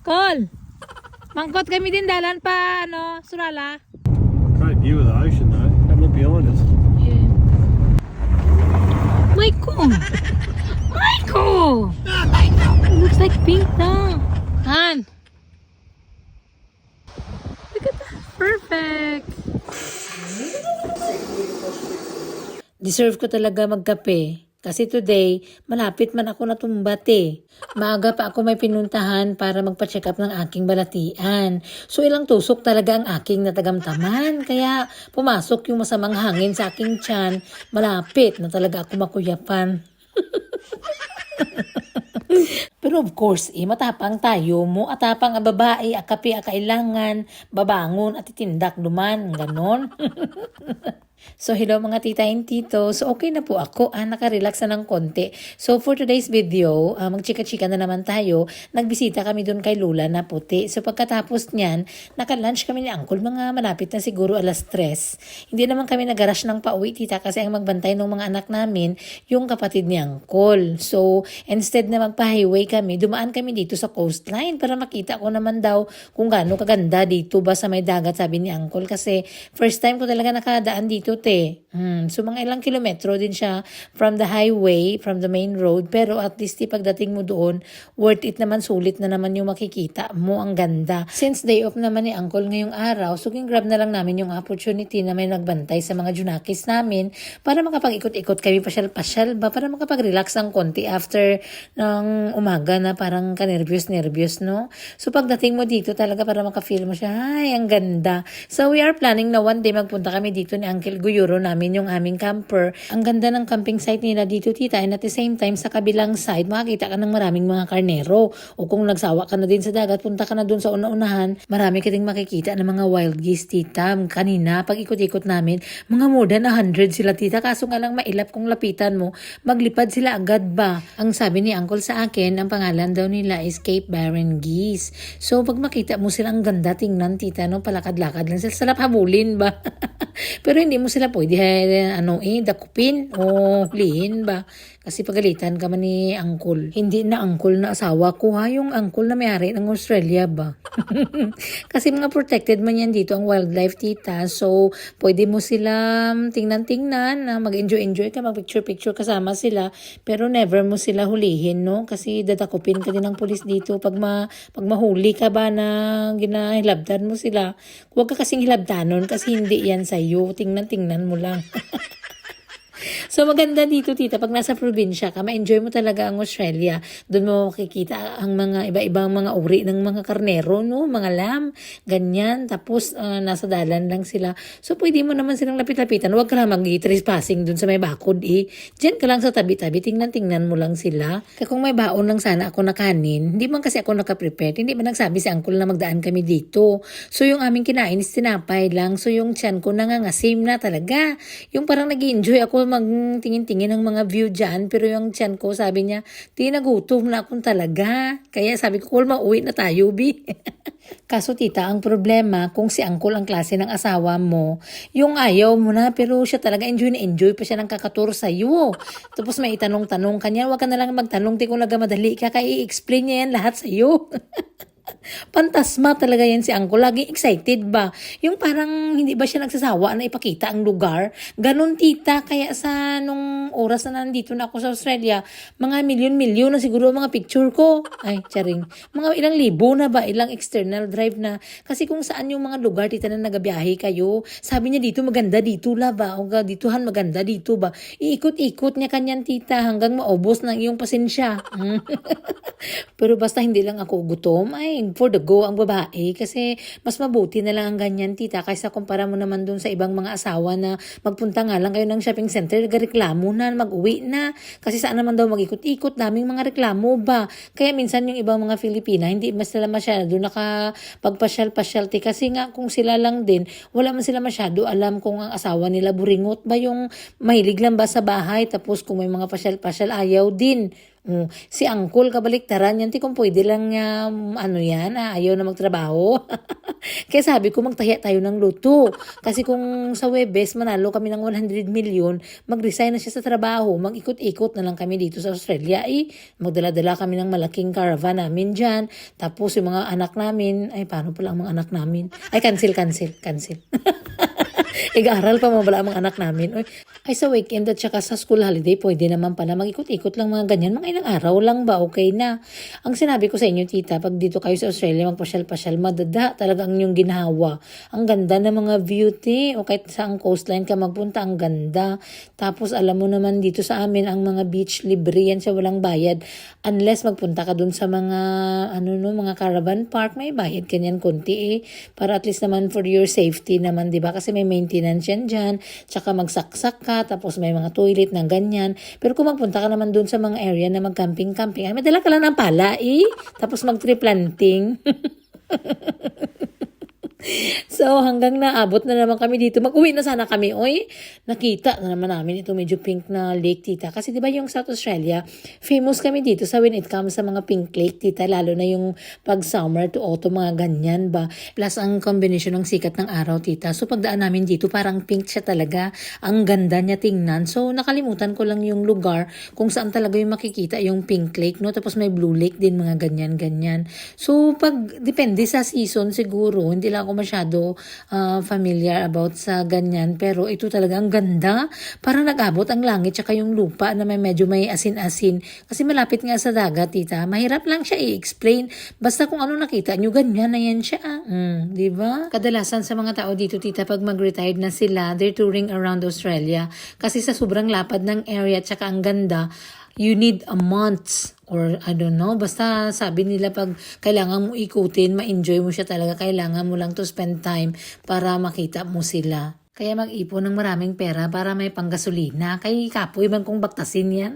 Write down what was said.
Col, mangkot kami din dalan pa, ano, Surala. Great view of the ocean though. Have a look behind us. Yeah. Michael! Michael! It looks like pink now. Han! Look at that. Perfect! Deserve ko talaga magkape. Kasi today, malapit man ako natumbat eh. Maaga pa ako may pinuntahan para magpa-check up ng aking balatian. So ilang tusok talaga ang aking natagamtaman. Kaya pumasok yung masamang hangin sa aking tiyan. Malapit na talaga ako makuyapan. Pero of course, matapang tayo mo. Atapang ang babae, akapi kailangan, babangon at itindak duman. Ganon. So hello mga tita and tito. So okay na po ako. Nakarelax na ng konti. So for today's video, magchika-chika na naman tayo. Nagbisita kami dun kay Lula na puti. So pagkatapos niyan, naka-lunch kami ni Uncle. Mga malapit na siguro 3:00. Hindi naman kami nag-rush ng pauwi tita kasi ang magbantay ng mga anak namin, yung kapatid ni Uncle. So instead na magpa-highway kami, dumaan kami dito sa coastline para makita ko naman daw kung gaano kaganda dito ba sa may dagat, sabi ni Uncle. Kasi first time ko talaga nakadaan dito te. So mga ilang kilometro din siya from the highway, from the main road. Pero at least pagdating mo doon, worth it naman, sulit na naman yung makikita mo. Ang ganda. Since day off naman ni Uncle ngayong araw, so grab na lang namin yung opportunity na may nagbantay sa mga junakis namin para makapag-ikot-ikot kami, pasyal-pasyal ba, para makapag-relax ang konti after ng umaga na parang ka-nervyos-nervyos, no? So pagdating mo dito talaga para maka-feel mo siya, ay, ang ganda. So we are planning na one day magpunta kami dito ni Uncle Guyuro namin yung aming camper. Ang ganda ng camping site nila dito tita, and at the same time sa kabilang side makakita ka ng maraming mga karnero, o kung nagsawa ka na din sa dagat, punta ka na dun sa una-unahan, marami ka ding makikita ng mga wild geese tita. Kanina pag ikot-ikot namin, mga more than 100 sila tita, kaso nga lang mailap kung lapitan mo, maglipad sila agad ba. Ang sabi ni Uncle sa akin, ang pangalan daw nila is Cape Barren Geese. So pag makita mo sila, ang ganda tingnan tita, no? Palakad-lakad lang sila, sarap habulin ba. Pero hindi mo sila pwede dakupin o hulihin ba? Kasi pagalitan ka man ni Uncle. Hindi na Uncle na asawa ko ha, yung Uncle na may-ari ng Australia ba? Kasi mga protected man yan dito ang wildlife tita. So pwede mo sila tingnan-tingnan, mag-enjoy-enjoy ka, mag-picture-picture kasama sila. Pero never mo sila hulihin, no? Kasi dadakupin ka din ng pulis dito pag mahuli ka ba na ginahilabdan mo sila. Huwag ka kasing hilabdanon kasi hindi yan sa'yo. Tingnan-tingnan mo lang. So maganda dito tita, pag nasa probinsya ka, ma-enjoy mo talaga ang Australia. Doon mo makikita ang mga iba-ibang mga uri ng mga karnero, no? Mga lamb, ganyan. Tapos nasa dalan lang sila. So pwede mo naman silang lapit-lapitan. Huwag ka lang mag-trespassing doon sa may bakod eh. Diyan ka lang sa tabi-tabi, tingnan-tingnan mo lang sila. Kaya kung may baon lang sana ako na kanin, hindi man kasi ako nakaprepare, hindi man nagsabi si Uncle na magdaan kami dito. So yung aming kinain is tinapay lang. So yung tiyan ko nangangasim na talaga. Yung parang nag-enjoy ako magtingin-tingin ng mga view dyan, pero yung tiyan ko sabi niya, nagutom na akong talaga. Kaya sabi ko, mauwi na tayo, bi. Kaso tita, ang problema, kung si Uncle ang klase ng asawa mo, yung ayaw mo na, pero siya talaga enjoy na enjoy pa siya ng kakatur sa'yo. Tapos may itanong-tanong kanya, wag ka na lang magtanong, kung nagamadali ka, kaya i-explain niya yan lahat sa'yo. Pantasma talaga yan si Uncle. Laging excited ba? Yung parang hindi ba siya nagsasawa na ipakita ang lugar? Ganon tita. Kaya sa nung oras na nandito na ako sa Australia, mga milyon-milyon na siguro mga picture ko. Ay, charing. Mga ilang libo na ba? Ilang external drive na. Kasi kung saan yung mga lugar tita na nagabiyahe kayo, sabi niya dito maganda dito la ba? O ditohan maganda dito ba? Iikot-ikot niya kanyan tita hanggang maubos ng iyong pasensya. Pero basta hindi lang ako gutom, ay for the go ang babae. Kasi mas mabuti na lang ang ganyan tita kaysa kumpara mo naman dun sa ibang mga asawa na magpunta nga lang kayo ng shopping center, reklamo na, mag-uwi na. Kasi saan naman daw mag-ikot-ikot, daming mga reklamo ba. Kaya minsan yung ibang mga Filipina, hindi mas sila masyado nakapagpasyal-pasyal. Kasi nga kung sila lang din, wala man sila masyado alam kung ang asawa nila buringot ba, yung mahilig lang ba sa bahay, tapos kung may mga pasyal-pasyal ayaw din. Si Uncle, kabaliktaran yan, ti kung pwede lang niya, ayaw na magtrabaho. Kaya sabi ko, magtahiya tayo ng luto. Kasi kung sa Webes, manalo kami ng 100 million, mag-resign na siya sa trabaho, mag-ikot-ikot na lang kami dito sa Australia. Magdala-dala kami ng malaking caravan namin dyan. Tapos yung mga anak namin, paano pala ang mga anak namin? Cancel. Ig-aral pa mo bala ang mga anak namin. Sa weekend at saka sa school holiday, pwede naman pala mag-ikot-ikot lang mga ganyan. Mga ilang araw lang ba? Okay na. Ang sinabi ko sa inyo, tita, pag dito kayo sa Australia, magpasyal-pasyal, madada talaga ang inyong ginawa. Ang ganda ng mga beauty. O kahit saang coastline ka magpunta, ang ganda. Tapos alam mo naman dito sa amin, ang mga beach libre yan siya, walang bayad. Unless magpunta ka dun sa mga, mga caravan park, may bayad kanyan konti para at least naman for your safety naman, di ba? Kasi may maintenance yan dyan, tsaka magsaksak ka, tapos may mga toilet na ganyan. Pero kung magpunta ka naman dun sa mga area na mag-camping-camping, may dala ka lang ng pala tapos mag-tree planting. So, hanggang naabot na naman kami dito. Mag-uwi na sana kami. Nakita na naman namin ito medyo pink na lake, tita. Kasi diba yung South Australia, famous kami dito sa when it comes sa mga pink lake, tita. Lalo na yung pag summer to autumn, mga ganyan ba. Plus, ang combination ng sikat ng araw, tita. So, pagdaan namin dito, parang pink siya talaga. Ang ganda niya tingnan. So, nakalimutan ko lang yung lugar kung saan talaga yung makikita yung pink lake, no? Tapos may blue lake din, mga ganyan-ganyan. So, depende sa season siguro, hindi lang ako masyado familiar about sa ganyan, pero ito talaga ang ganda, parang nag-abot ang langit tsaka yung lupa na medyo may asin-asin kasi malapit nga sa dagat, tita. Mahirap lang siya i-explain, basta kung ano nakita nyo, ganyan na yan siya. Di ba? Kadalasan sa mga tao dito, tita, pag mag-retired na sila, they're touring around Australia kasi sa sobrang lapad ng area tsaka ang ganda, you need a month or I don't know, basta sabi nila pag kailangan mo ikutin, ma-enjoy mo siya talaga, kailangan mo lang to spend time para makita mo sila. Kaya mag-ipon ng maraming pera para may panggasolina. Kay kapoy man kung baktasin yan.